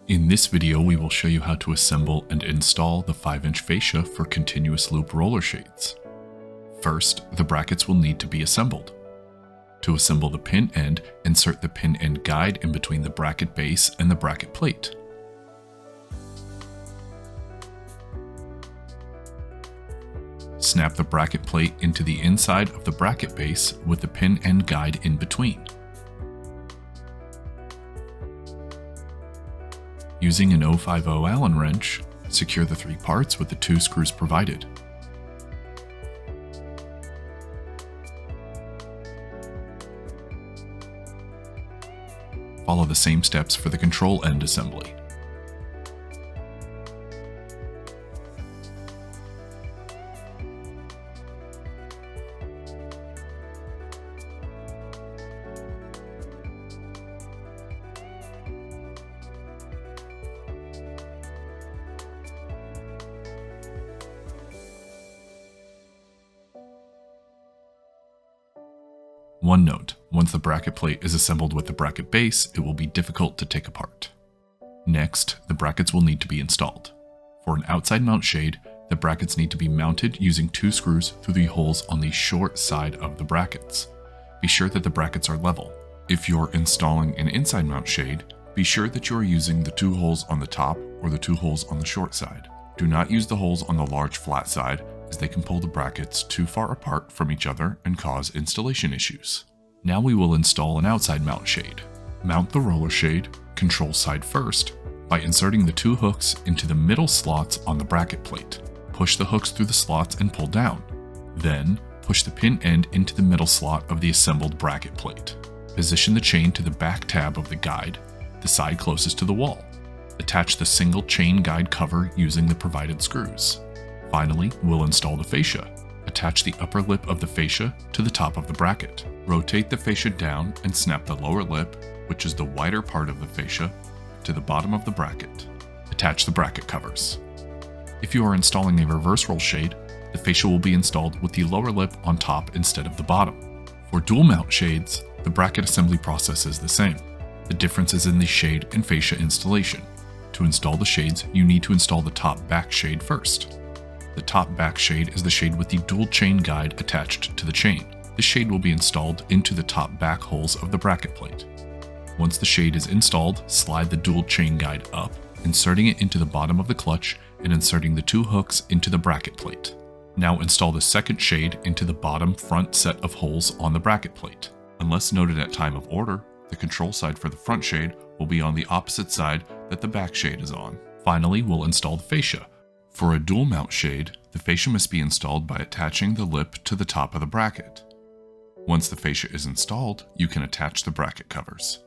In this video, we will show you how to assemble and install the 5-inch fascia for continuous loop roller shades. First, the brackets will need to be assembled. To assemble the pin end, insert the pin end guide in between the bracket base and the bracket plate. Snap the bracket plate into the inside of the bracket base with the pin end guide in between. Using an 050 Allen wrench, secure the 3 parts with the 2 screws provided. Follow the same steps for the control end assembly. One note, once the bracket plate is assembled with the bracket base, it will be difficult to take apart. Next, the brackets will need to be installed. For an outside mount shade, the brackets need to be mounted using 2 screws through the holes on the short side of the brackets. Be sure that the brackets are level. If you're installing an inside mount shade, be sure that you are using the 2 holes on the top or the 2 holes on the short side. Do not use the holes on the large flat side, as they can pull the brackets too far apart from each other and cause installation issues. Now we will install an outside mount shade. Mount the roller shade, control side first, by inserting the 2 hooks into the middle slots on the bracket plate. Push the hooks through the slots and pull down. Then, push the pin end into the middle slot of the assembled bracket plate. Position the chain to the back tab of the guide, the side closest to the wall. Attach the single chain guide cover using the provided screws. Finally, we'll install the fascia. Attach the upper lip of the fascia to the top of the bracket. Rotate the fascia down and snap the lower lip, which is the wider part of the fascia, to the bottom of the bracket. Attach the bracket covers. If you are installing a reverse roll shade, the fascia will be installed with the lower lip on top instead of the bottom. For dual mount shades, the bracket assembly process is the same. The difference is in the shade and fascia installation. To install the shades, you need to install the top back shade first. The top back shade is the shade with the dual chain guide attached to the chain. The shade will be installed into the top back holes of the bracket plate. Once the shade is installed, slide the dual chain guide up, inserting it into the bottom of the clutch and inserting the 2 hooks into the bracket plate. Now install the second shade into the bottom front set of holes on the bracket plate. Unless noted at time of order, the control side for the front shade will be on the opposite side that the back shade is on. Finally, we'll install the fascia. For a dual mount shade, the fascia must be installed by attaching the lip to the top of the bracket. Once the fascia is installed, you can attach the bracket covers.